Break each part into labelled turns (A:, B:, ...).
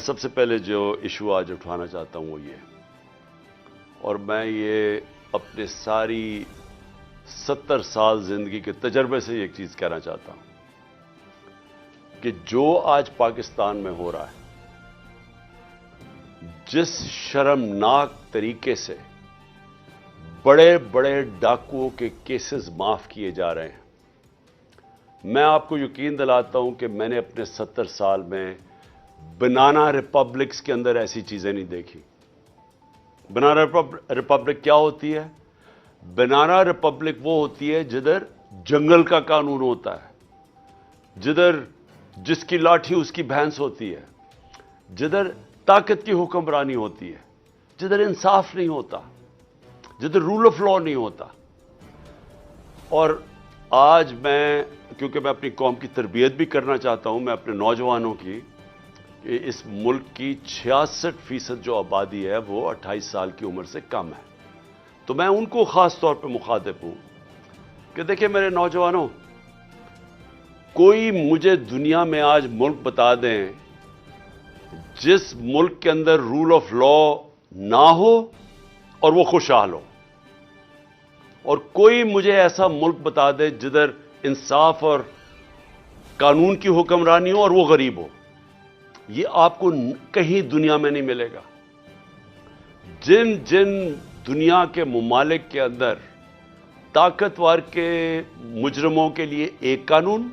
A: سب سے پہلے جو ایشو آج اٹھانا چاہتا ہوں وہ یہ، اور میں یہ اپنے ساری 70 سال زندگی کے تجربے سے ایک چیز کہنا چاہتا ہوں کہ جو آج پاکستان میں ہو رہا ہے، جس شرمناک طریقے سے بڑے بڑے ڈاکوؤں کے کیسز معاف کیے جا رہے ہیں، میں آپ کو یقین دلاتا ہوں کہ میں نے اپنے 70 سال میں بنانا ریپبلکس کے اندر ایسی چیزیں نہیں دیکھی۔ بنانا ریپبلک کیا ہوتی ہے؟ بنانا ریپبلک وہ ہوتی ہے جدھر جنگل کا قانون ہوتا ہے، جدھر جس کی لاٹھی اس کی بھینس ہوتی ہے، جدھر طاقت کی حکمرانی ہوتی ہے، جدھر انصاف نہیں ہوتا، جدھر رول آف لا نہیں ہوتا۔ اور آج میں، کیونکہ میں اپنی قوم کی تربیت بھی کرنا چاہتا ہوں، میں اپنے نوجوانوں کی، کہ اس ملک کی 66% جو آبادی ہے وہ 28 سال کی عمر سے کم ہے، تو میں ان کو خاص طور پہ مخاطب ہوں کہ دیکھیں میرے نوجوانوں، کوئی مجھے دنیا میں آج ملک بتا دیں جس ملک کے اندر رول آف لا نہ ہو اور وہ خوشحال ہو، اور کوئی مجھے ایسا ملک بتا دے جدھر انصاف اور قانون کی حکمرانی ہو اور وہ غریب ہو۔ یہ آپ کو کہیں دنیا میں نہیں ملے گا۔ جن جن دنیا کے ممالک کے اندر طاقتور کے مجرموں کے لیے ایک قانون،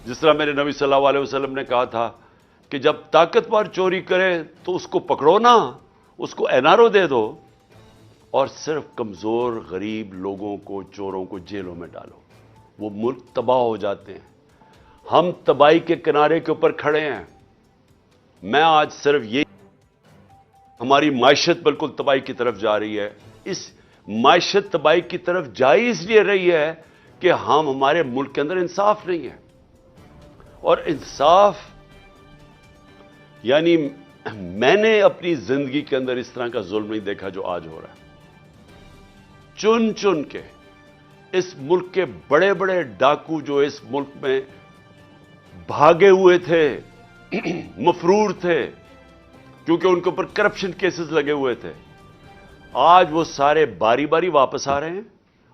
A: جس طرح میرے نبی صلی اللہ علیہ وسلم نے کہا تھا کہ جب طاقتور چوری کرے تو اس کو پکڑو نہ، اس کو NRO دے دو، اور صرف کمزور غریب لوگوں کو، چوروں کو جیلوں میں ڈالو، وہ ملک تباہ ہو جاتے ہیں۔ ہم تباہی کے کنارے کے اوپر کھڑے ہیں۔ میں آج صرف یہ، ہماری معیشت بالکل تباہی کی طرف جا رہی ہے۔ اس معیشت تباہی کی طرف جائی اس لیے رہی ہے کہ ہمارے ملک کے اندر انصاف نہیں ہے، اور انصاف یعنی میں نے اپنی زندگی کے اندر اس طرح کا ظلم نہیں دیکھا جو آج ہو رہا ہے۔ چن چن کے اس ملک کے بڑے بڑے ڈاکو جو اس ملک میں بھاگے ہوئے تھے، مفرور تھے، کیونکہ ان کے اوپر کرپشن کیسز لگے ہوئے تھے، آج وہ سارے باری باری واپس آ رہے ہیں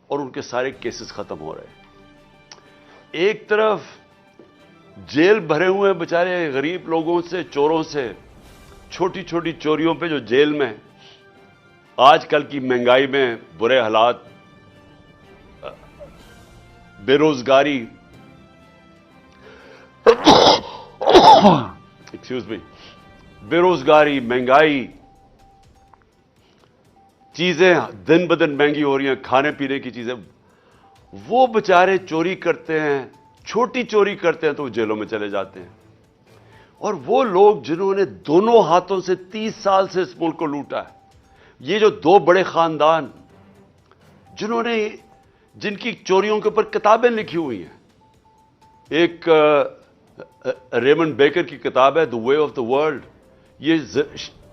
A: اور ان کے سارے کیسز ختم ہو رہے ہیں۔ ایک طرف جیل بھرے ہوئے بیچارے غریب لوگوں سے، چوروں سے، چھوٹی چھوٹی چوریوں پہ جو جیل میں، آج کل کی مہنگائی میں برے حالات، بے روزگاری، ایکسکیوز می، بے روزگاری، مہنگائی، چیزیں دن بدن مہنگی ہو رہی ہیں، کھانے پینے کی چیزیں، وہ بیچارے چوری کرتے ہیں، چھوٹی چوری کرتے ہیں تو وہ جیلوں میں چلے جاتے ہیں۔ اور وہ لوگ جنہوں نے دونوں ہاتھوں سے 30 سال سے اس ملک کو لوٹا ہے، یہ جو دو بڑے خاندان جنہوں نے، جن کی چوریوں کے اوپر کتابیں لکھی ہوئی ہیں، ایک ریمنڈ بیکر کی کتاب ہے دی وے آف دا ورلڈ، یہ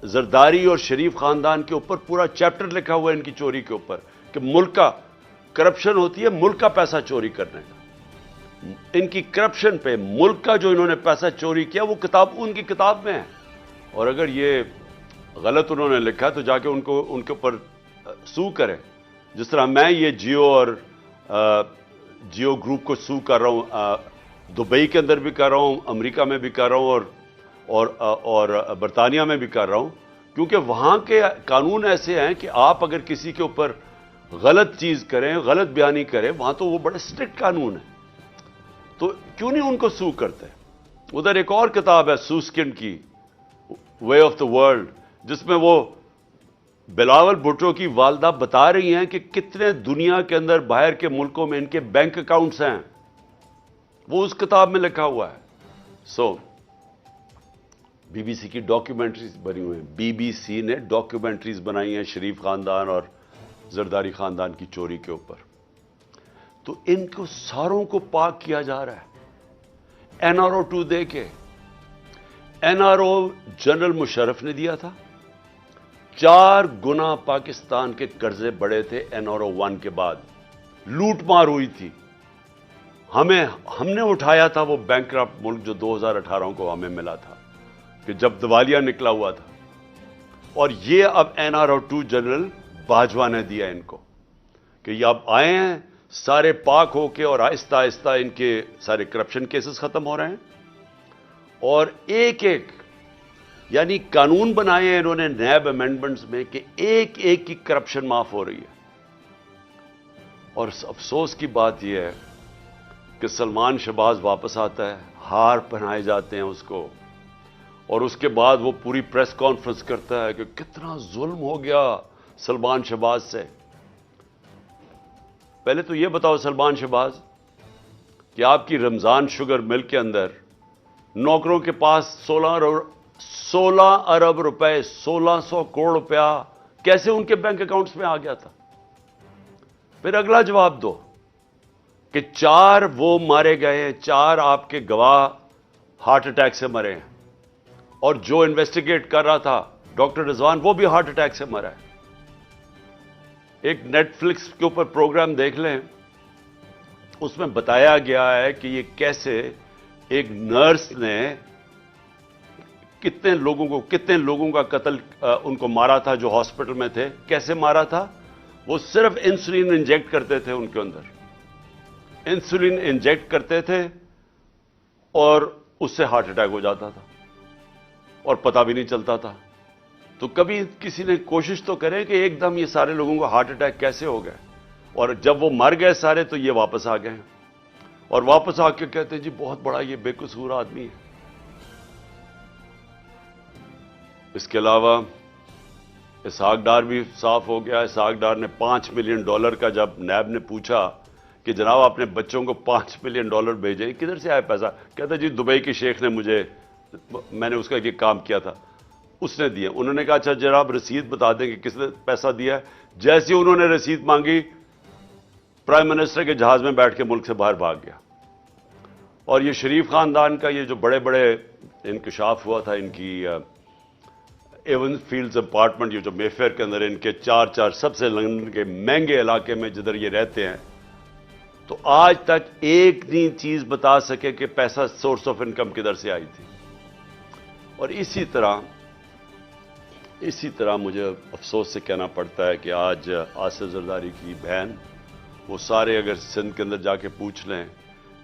A: زرداری اور شریف خاندان کے اوپر پورا چیپٹر لکھا ہوا ہے ان کی چوری کے اوپر، کہ ملک کا کرپشن ہوتی ہے ملک کا پیسہ چوری کرنے کا۔ ان کی کرپشن پہ، ملک کا جو انہوں نے پیسہ چوری کیا، وہ کتاب ان کی کتاب میں ہے، اور اگر یہ غلط انہوں نے لکھا تو جا کے ان کے اوپر سو کریں، جس طرح میں یہ جیو اور جیو گروپ کو سو کر رہا ہوں، دبئی کے اندر بھی کر رہا ہوں، امریکہ میں بھی کر رہا ہوں، اور برطانیہ میں بھی کر رہا ہوں، کیونکہ وہاں کے قانون ایسے ہیں کہ آپ اگر کسی کے اوپر غلط چیز کریں، غلط بیانی کریں، وہاں تو وہ بڑے اسٹرکٹ قانون ہیں، تو کیوں نہیں ان کو سو کرتے؟ ادھر ایک اور کتاب ہے سوسکن کی، وے آف دا ورلڈ، جس میں وہ بلاول بھٹو کی والدہ بتا رہی ہیں کہ کتنے دنیا کے اندر باہر کے ملکوں میں ان کے بینک اکاؤنٹس ہیں، وہ اس کتاب میں لکھا ہوا ہے۔ BBC کی ڈاکیومنٹریز بنی ہوئی ہیں، BBC نے ڈاکیومنٹریز بنائی ہیں شریف خاندان اور زرداری خاندان کی چوری کے اوپر، تو ان کو ساروں کو پاک کیا جا رہا ہے NRO 2 دے کے۔ NRO جنرل مشرف نے دیا تھا، 4 گنا پاکستان کے قرضے بڑے تھے NRO 1 کے بعد، لوٹ مار ہوئی تھی، ہم نے اٹھایا تھا وہ بینکرپٹ ملک جو 2018 کو ہمیں ملا تھا، کہ جب دیوالیہ نکلا ہوا تھا، اور یہ اب NRO2 جنرل باجوہ نے دیا ان کو کہ یہ اب آئے ہیں سارے پاک ہو کے، اور آہستہ آہستہ ان کے سارے کرپشن کیسز ختم ہو رہے ہیں، اور ایک ایک یعنی قانون بنائے ہیں انہوں نے نیب امینڈمنٹس میں کہ ایک ایک کی کرپشن معاف ہو رہی ہے۔ اور افسوس کی بات یہ ہے کہ سلمان شہباز واپس آتا ہے، ہار پہنائے جاتے ہیں اس کو، اور اس کے بعد وہ پوری پریس کانفرنس کرتا ہے کہ کتنا ظلم ہو گیا سلمان شہباز سے۔ پہلے تو یہ بتاؤ سلمان شہباز کہ آپ کی رمضان شوگر مل کے اندر نوکروں کے پاس 16 ارب روپے 1600 کروڑ روپیہ کیسے ان کے بینک اکاؤنٹس میں آ گیا تھا؟ پھر اگلا جواب دو کہ 4 وہ مارے گئے ہیں، 4 آپ کے گواہ ہارٹ اٹیک سے مرے ہیں، اور جو انویسٹیگیٹ کر رہا تھا ڈاکٹر رضوان وہ بھی ہارٹ اٹیک سے مرا ہے۔ ایک نیٹ فلکس کے اوپر پروگرام دیکھ لیں، اس میں بتایا گیا ہے کہ یہ کیسے ایک نرس نے کتنے لوگوں کا قتل ان کو مارا تھا جو ہاسپٹل میں تھے۔ کیسے مارا تھا؟ وہ صرف انسولین انجیکٹ کرتے تھے، ان کے اندر انسولین انجیکٹ کرتے تھے اور اس سے ہارٹ اٹیک ہو جاتا تھا اور پتہ بھی نہیں چلتا تھا۔ تو کبھی کسی نے کوشش تو کرے کہ ایک دم یہ سارے لوگوں کو ہارٹ اٹیک کیسے ہو گئے، اور جب وہ مر گئے سارے تو یہ واپس آ گئے، اور واپس آ کے کہتے ہیں جی بہت بڑا یہ بے قصور آدمی ہے۔ اس کے علاوہ اسحاق ڈار بھی صاف ہو گیا۔ اسحاق ڈار نے $5 ملین کا جب نیب نے پوچھا کہ جناب آپ نے بچوں کو $5 ملین بھیجے، کدھر سے آیا پیسہ؟ کہتا جی دبئی کے شیخ نے میں نے اس کا یہ کام کیا تھا، اس نے دیا۔ انہوں نے کہا اچھا جناب رسید بتا دیں کہ کس نے پیسہ دیا ہے۔ جیسے انہوں نے رسید مانگی، پرائم منسٹر کے جہاز میں بیٹھ کے ملک سے باہر بھاگ گیا۔ اور یہ شریف خاندان کا یہ جو بڑے بڑے انکشاف ہوا تھا، ان کی ایون فیلڈز اپارٹمنٹ، یہ جو مے فیئر کے اندر ان کے 4 سب سے لندن کے مہنگے علاقے میں جدھر یہ رہتے ہیں، تو آج تک ایک نہیں چیز بتا سکے کہ پیسہ سورس آف انکم کدھر سے آئی تھی۔ اور اسی طرح مجھے افسوس سے کہنا پڑتا ہے کہ آج آصف زرداری کی بہن، وہ سارے اگر سندھ کے اندر جا کے پوچھ لیں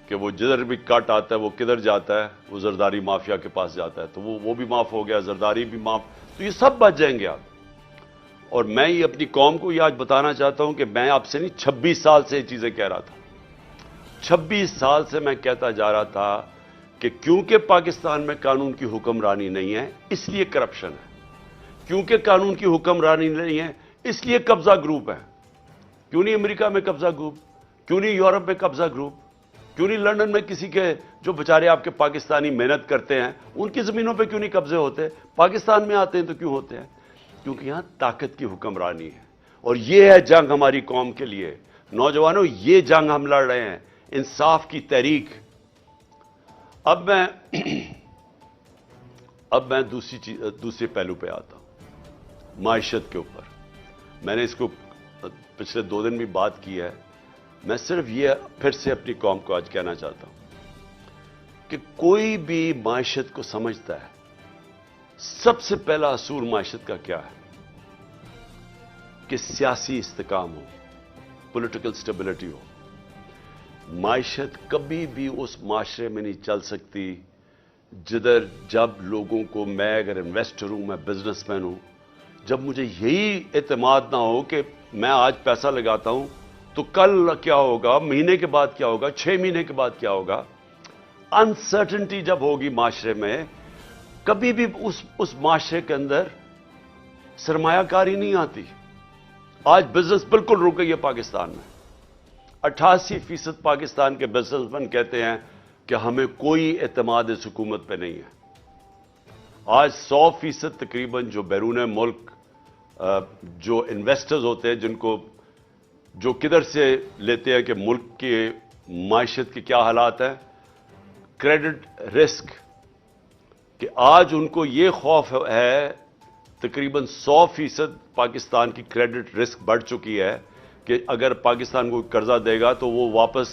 A: کہ وہ جدھر بھی کٹ آتا ہے وہ کدھر جاتا ہے، وہ زرداری مافیا کے پاس جاتا ہے، تو وہ بھی معاف ہو گیا، زرداری بھی معاف، تو یہ سب بچ جائیں گے آپ۔ اور میں یہ اپنی قوم کو یہ آج بتانا چاہتا ہوں کہ میں آپ سے نہیں 26 سال سے یہ چیزیں کہہ رہا تھا، 26 سال سے میں کہتا جا رہا تھا کہ کیونکہ پاکستان میں قانون کی حکمرانی نہیں ہے اس لیے کرپشن ہے، کیونکہ قانون کی حکمرانی نہیں ہے اس لیے قبضہ گروپ ہے۔ کیوں نہیں امریکہ میں قبضہ گروپ؟ کیوں نہیں یورپ میں قبضہ گروپ؟ کیوں نہیں لندن میں کسی کے جو بچارے آپ کے پاکستانی محنت کرتے ہیں ان کی زمینوں پہ کیوں نہیں قبضے ہوتے؟ پاکستان میں آتے ہیں تو کیوں ہوتے ہیں؟ کیونکہ یہاں طاقت کی حکمرانی ہے، اور یہ ہے جنگ ہماری قوم کے لیے۔ نوجوانوں، یہ جنگ ہم لڑ رہے ہیں، انصاف کی تحریک۔ اب میں دوسرے پہلو پہ آتا ہوں، معیشت کے اوپر۔ میں نے اس کو پچھلے 2 دن بھی بات کی ہے۔ میں صرف یہ پھر سے اپنی قوم کو آج کہنا چاہتا ہوں کہ کوئی بھی معیشت کو سمجھتا ہے، سب سے پہلا اصول معیشت کا کیا ہے کہ سیاسی استحکام ہو، پولیٹیکل سٹیبلٹی ہو۔ معیشت کبھی بھی اس معاشرے میں نہیں چل سکتی جب لوگوں کو، میں اگر انویسٹر ہوں، میں بزنس مین ہوں، جب مجھے یہی اعتماد نہ ہو کہ میں آج پیسہ لگاتا ہوں تو کل کیا ہوگا، مہینے کے بعد کیا ہوگا، 6 مہینے کے بعد کیا ہوگا۔ انسرٹنٹی جب ہوگی معاشرے میں، کبھی بھی اس معاشرے کے اندر سرمایہ کاری نہیں آتی۔ آج بزنس بالکل رک گئی ہے پاکستان میں۔ 88% پاکستان کے بزنس مین کہتے ہیں کہ ہمیں کوئی اعتماد اس حکومت پہ نہیں ہے۔ آج 100% تقریباً جو بیرون ملک جو انویسٹرز ہوتے ہیں، جو کدھر سے لیتے ہیں کہ ملک کی معیشت کے کیا حالات ہیں، کریڈٹ رسک، کہ آج ان کو یہ خوف ہے، تقریباً 100% پاکستان کی کریڈٹ رسک بڑھ چکی ہے کہ اگر پاکستان کو قرضہ دے گا تو وہ واپس